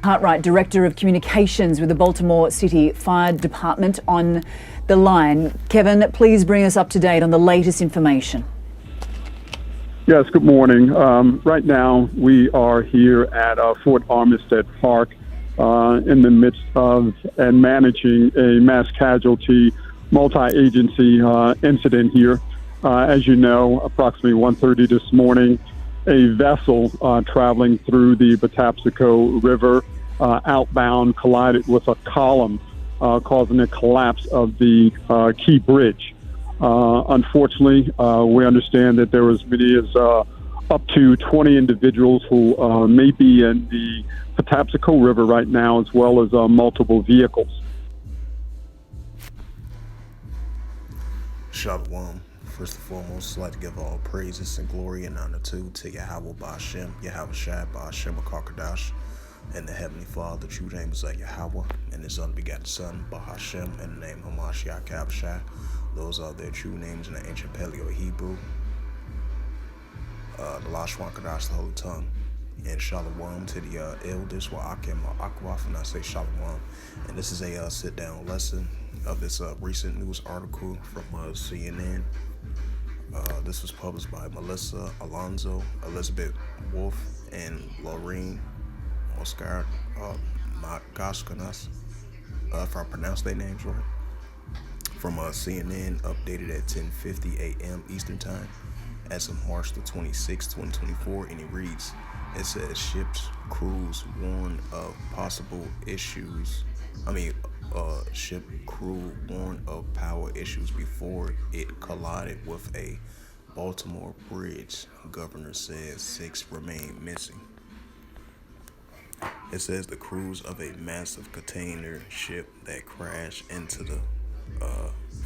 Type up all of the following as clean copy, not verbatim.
Cartwright, Director of Communications with the Baltimore City Fire Department, on the line. Kevin, please bring us up to date on the latest information. Yes, good morning. Right now, we are here at Fort Armistead Park in the midst of and managing a mass casualty multi-agency incident here. As you know, approximately 1:30 this morning, a vessel traveling through the Patapsco River outbound collided with a column, causing a collapse of the Key Bridge. Unfortunately, we understand that there was many as up to 20 individuals who may be in the Patapsco River right now, as well as multiple vehicles. Shalom. First and foremost, I'd like to give all praises and glory and honor to Yahweh Ba'Shem, Yahweh Shai Ba'Shem HaKarkadash, and the Heavenly Father. The true name is Yahweh, and His unbegotten Son, Ba'Hashem, and the name Hamashiach Kabashai. Those are their true names in the ancient Paleo Hebrew. The Lashwan Kadash, the Holy Tongue. And Shalom to the elders, Wa'akim Akwaf, and I say Shalom. And this is a sit-down lesson of this recent news article from CNN. This was published by Melissa Alonzo, Elizabeth Wolf, and Lorraine Oscar Magashkanas, if I pronounced their names right, from CNN, updated at 10:50 a.m. Eastern Time as of March the 26th, 2024, and it reads, it says, ship's crews warn of possible issues. Ship crew warned of power issues before it collided with a Baltimore bridge. Governor says 6 remain missing. It says the crews of a massive container ship that crashed into the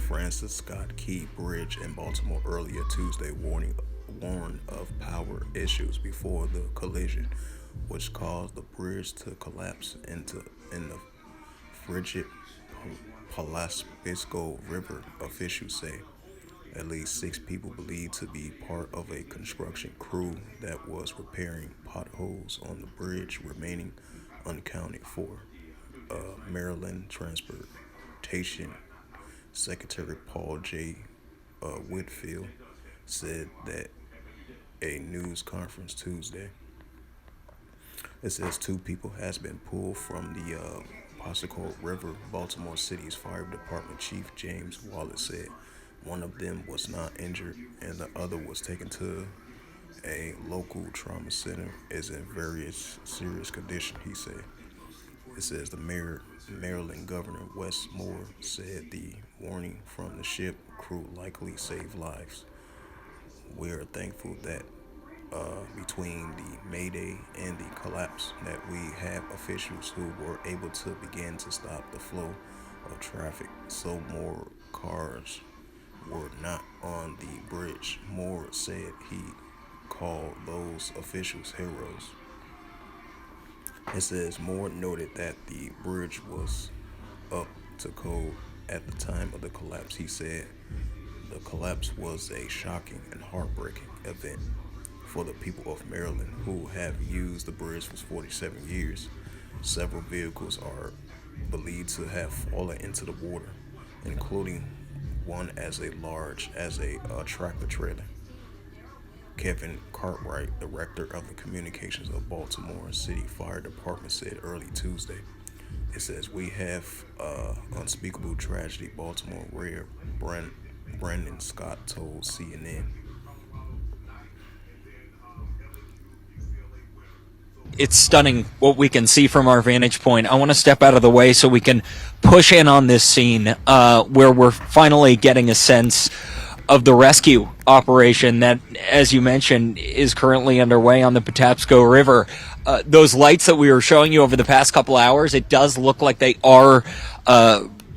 Francis Scott Key Bridge in Baltimore earlier Tuesday warned of power issues before the collision, which caused the bridge to collapse in the frigid Patapsco River, officials say. At least 6 people believed to be part of a construction crew that was repairing potholes on the bridge remaining unaccounted for. Maryland Transportation Secretary Paul J. Whitfield said that a news conference Tuesday. It says 2 people has been pulled from the Patapsco River. Baltimore City's Fire Department Chief James Wallace said one of them was not injured and the other was taken to a local trauma center is in various serious condition, he said. It says the Maryland Governor Wes Moore said the warning from the ship crew likely saved lives. We are thankful that between the Mayday and the collapse that we have officials who were able to begin to stop the flow of traffic so more cars were not on the bridge. Moore said he called those officials heroes. It says Moore noted that the bridge was up to code at the time of the collapse. He said the collapse was a shocking and heartbreaking event for the people of Maryland who have used the bridge for 47 years. Several vehicles are believed to have fallen into the water, including one as large as a tractor trailer. Kevin Cartwright, director of the communications of Baltimore City Fire Department, said early Tuesday. It says, we have unspeakable tragedy. Baltimore Mayor Brandon Scott told CNN. It's stunning what we can see from our vantage point. I want to step out of the way so we can push in on this scene where we're finally getting a sense of the rescue operation that, as you mentioned, is currently underway on the Patapsco River. Those lights that we were showing you over the past couple hours, it does look like they are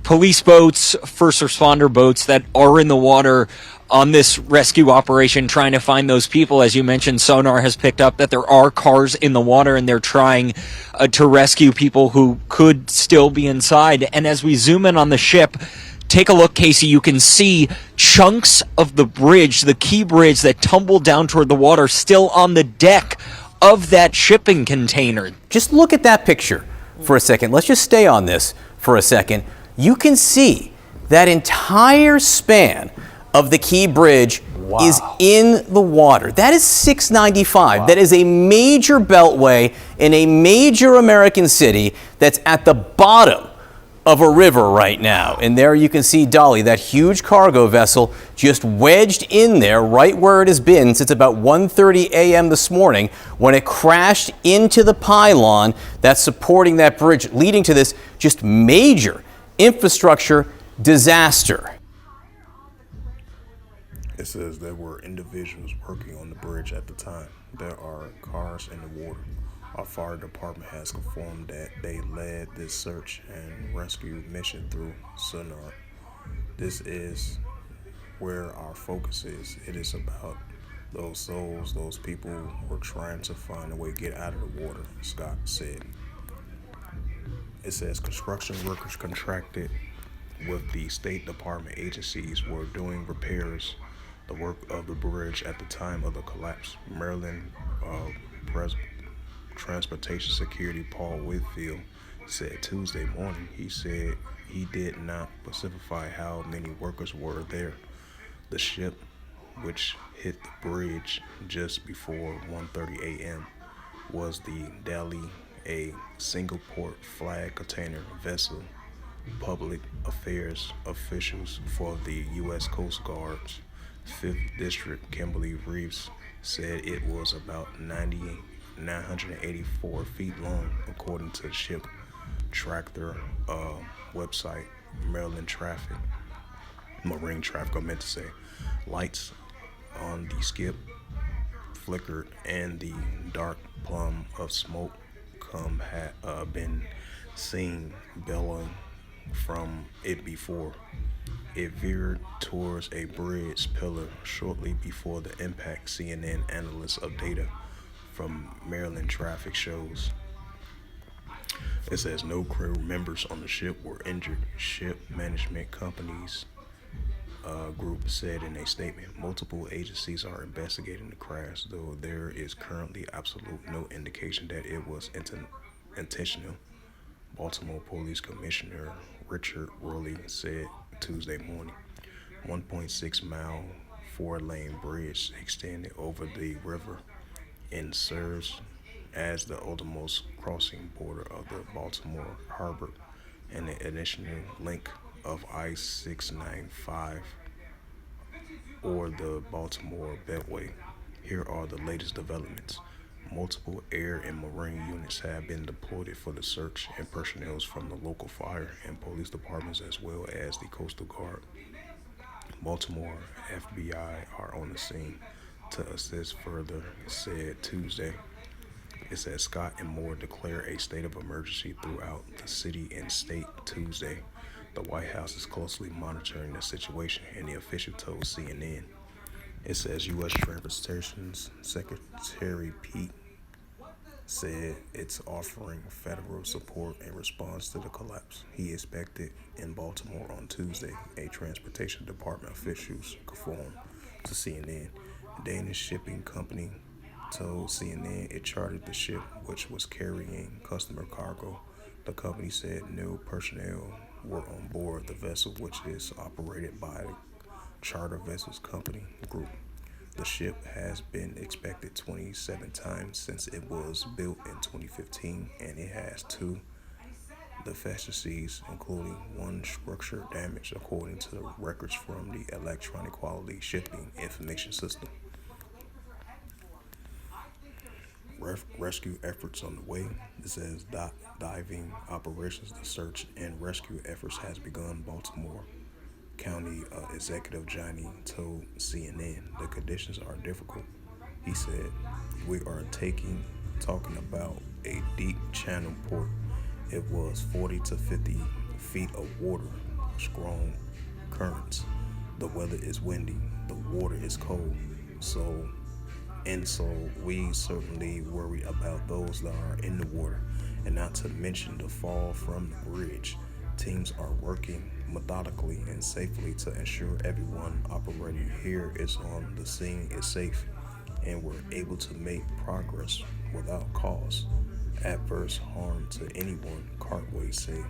police boats, first responder boats that are in the water on this rescue operation trying to find those people. As you mentioned, sonar has picked up that there are cars in the water and they're trying to rescue people who could still be inside. And as we zoom in on the ship, take a look, Casey, you can see chunks of the bridge, the Key Bridge that tumbled down toward the water, still on the deck of that shipping container. Just look at that picture for a second. Let's just stay on this for a second. You can see that entire span of the Key Bridge is in the water. That is 695. Wow. That is a major beltway in a major American city that's at the bottom of a river right now. And there you can see Dolly, that huge cargo vessel, just wedged in there right where it has been since about 1:30 a.m. this morning when it crashed into the pylon that's supporting that bridge, leading to this just major infrastructure disaster. It says there were individuals working on the bridge at the time. There are cars in the water. Our fire department has confirmed that they led this search and rescue mission through sonar. This is where our focus is. It is about those souls, those people who are trying to find a way to get out of the water, Scott said. It says construction workers contracted with the State Department agencies were doing repairs, the work of the bridge at the time of the collapse. Maryland Transportation Security Paul Whitfield said Tuesday morning. He said he did not specify how many workers were there. The ship, which hit the bridge just before 1:30 a.m., was the Delhi, a single port flag container vessel. Public affairs officials for the U.S. Coast Guard's 5th District, Kimberly Reeves, said it was about 984 feet long, according to the ship tractor website. Marine traffic, I meant to say. Lights on the skip flickered and the dark plume of smoke had been seen billowing from it before. It veered towards a bridge pillar shortly before the impact, CNN analysts of data from Maryland traffic shows. It says no crew members on the ship were injured. Ship management companies group said in a statement. Multiple agencies are investigating the crash, though there is currently absolute no indication that it was intentional. Baltimore Police Commissioner Richard Rowley said Tuesday morning. 1.6-mile 4-lane bridge extended over the river and serves as the outermost crossing border of the Baltimore Harbor and the additional link of I-695 or the Baltimore Beltway. Here are the latest developments. Multiple air and marine units have been deployed for the search, and personnel from the local fire and police departments as well as the Coastal Guard. Baltimore FBI are on the scene to assist further, said Tuesday. It says Scott and Moore declare a state of emergency throughout the city and state Tuesday. The White House is closely monitoring the situation, and the official told CNN. It says U.S. Transportation Secretary Pete said it's offering federal support in response to the collapse. He expected in Baltimore on Tuesday, a transportation department officials confirmed to CNN. A Danish shipping company told CNN it chartered the ship, which was carrying customer cargo. The company said no personnel were on board the vessel, which is operated by the Charter Vessels Company Group. The ship has been inspected 27 times since it was built in 2015, and it has 2 deficiencies, including 1 structure damage, according to the records from the Electronic Quality Shipping Information System. Rescue efforts on the way. It says diving operations. The search and rescue efforts has begun. Baltimore County Executive Johnny told CNN the conditions are difficult. He said, "We are talking about a deep channel port. It was 40 to 50 feet of water, strong currents. The weather is windy. The water is cold. So we certainly worry about those that are in the water, and not to mention the fall from the bridge. Teams are working methodically and safely to ensure everyone operating here is on the scene is safe." and were able to make progress without cause adverse harm to anyone, Cartway said.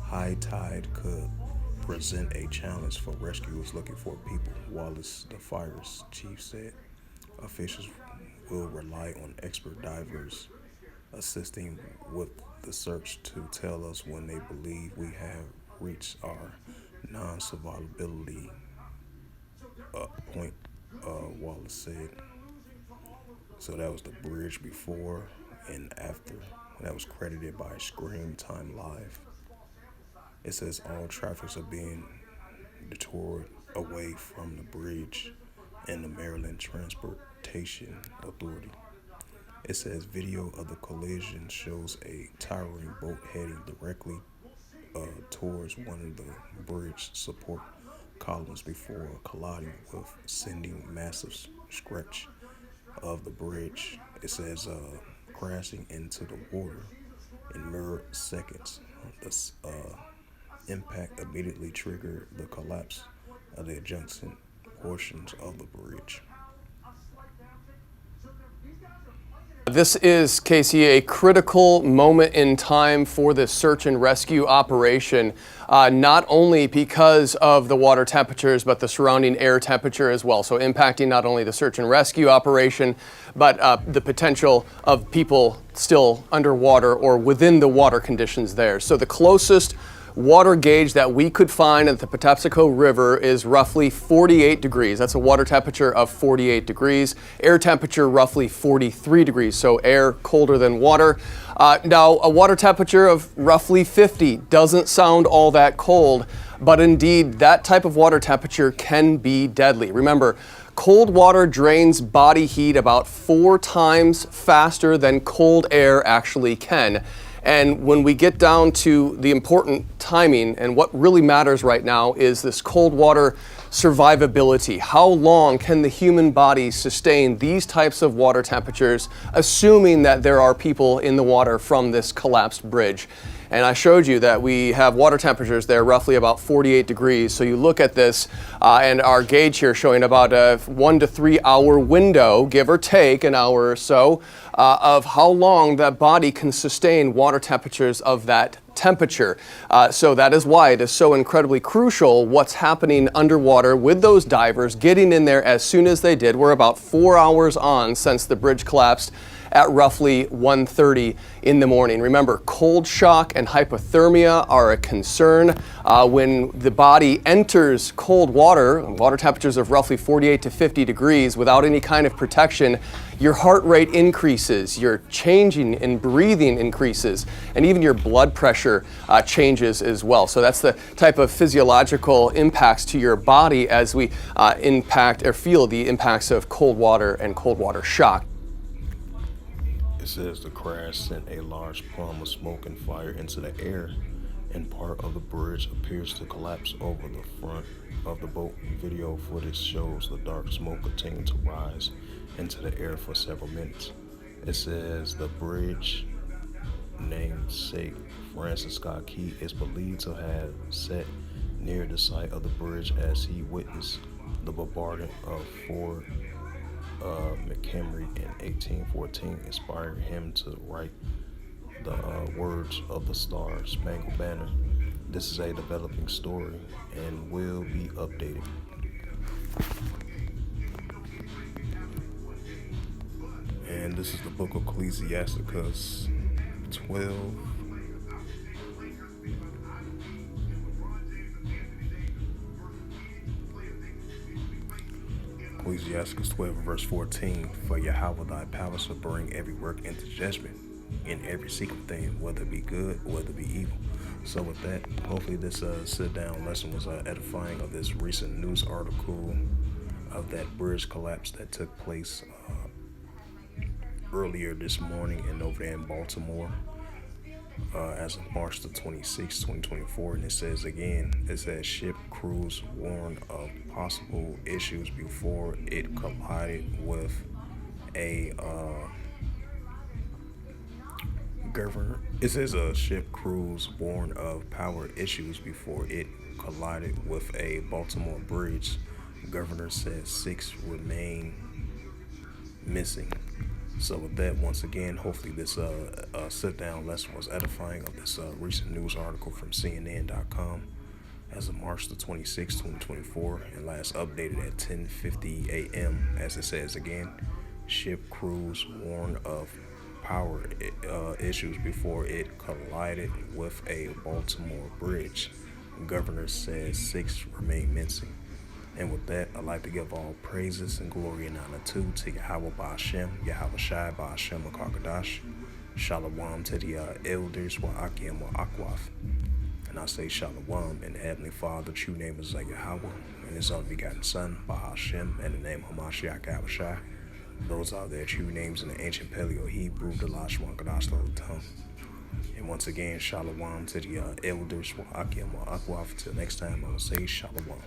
High tide could present a challenge for rescuers looking for people, Wallace, the fire's chief, said. Officials will rely on expert divers assisting with the search to tell us when they believe we have reached our non-survivability point, Wallace said. So that was the bridge before and after. That was credited by Scream Time Live. It says all traffics are being detoured away from the bridge and the Maryland Transportation Authority. It says video of the collision shows a towering boat heading directly towards one of the bridge support columns before colliding with, sending massive stretch of the bridge. It says crashing into the water in mere seconds. This impact immediately triggered the collapse of the adjacent portions of the bridge. This is, Casey, a critical moment in time for this search and rescue operation, not only because of the water temperatures, but the surrounding air temperature as well. So impacting not only the search and rescue operation, but the potential of people still underwater or within the water conditions there. So the closest water gauge that we could find at the Patapsco River is roughly 48 degrees. That's a water temperature of 48 degrees. Air temperature roughly 43 degrees, so air colder than water. Now, a water temperature of roughly 50 doesn't sound all that cold, but indeed, that type of water temperature can be deadly. Remember, cold water drains body heat about 4 times faster than cold air actually can. And when we get down to the important timing, and what really matters right now is this cold water survivability. How long can the human body sustain these types of water temperatures, assuming that there are people in the water from this collapsed bridge? And I showed you that we have water temperatures there roughly about 48 degrees. So you look at this and our gauge here showing about a 1 to 3 hour window, give or take an hour or so, of how long that body can sustain water temperatures of that temperature. So that is why it is so incredibly crucial what's happening underwater with those divers getting in there as soon as they did. We're about 4 hours on since the bridge collapsed at roughly 1:30 in the morning. Remember, cold shock and hypothermia are a concern. When the body enters cold water, water temperatures of roughly 48 to 50 degrees without any kind of protection, your heart rate increases, your changing and breathing increases, and even your blood pressure changes as well. So that's the type of physiological impacts to your body as we impact or feel the impacts of cold water and cold water shock. It says the crash sent a large plume of smoke and fire into the air, and part of the bridge appears to collapse over the front of the boat. Video footage shows the dark smoke continue to rise into the air for several minutes. It says the bridge namesake Francis Scott Key is believed to have sat near the site of the bridge as he witnessed the bombardment of Fort McHenry in 1814, inspiring him to write the words of the Star Spangled Banner. This is a developing story and will be updated. And this is the book of Ecclesiasticus 12. Ecclesiasticus 12 verse 14, for Yahweh thy power shall bring every work into judgment in every secret thing, whether it be good or whether it be evil. So with that, hopefully this sit-down lesson was edifying of this recent news article of that bridge collapse that took place earlier this morning over there in Baltimore. As of March the 26th, 2024, and it says ship crews warned of possible issues before it collided with a governor. It says ship crews warned of power issues before it collided with a Baltimore bridge. Governor says 6 remain missing. So with that, once again, hopefully this sit-down lesson was edifying of this recent news article from CNN.com as of March the 26th, 2024, and last updated at 10:50 a.m. As it says again, ship crews warn of power issues before it collided with a Baltimore bridge. Governor says 6 remain missing. And with that, I'd like to give all praises and glory and honor to Yahweh Ba'Shem, Yahweh Shai Ba'Shem Akakadash, Shalom to the elders, Wa'akim Wa'akwaf. And I say Shalom in the Heavenly Father, true name is Yahweh, and His only begotten Son, Ba'Shem, and the name Hamashiach Abishai. Those are their true names in the ancient Paleo Hebrew, the Lashwan Kadash, the tongue. And once again, Shalom to the elders, Wa'akim Wa'akwaf. Till next time, I will say Shalom.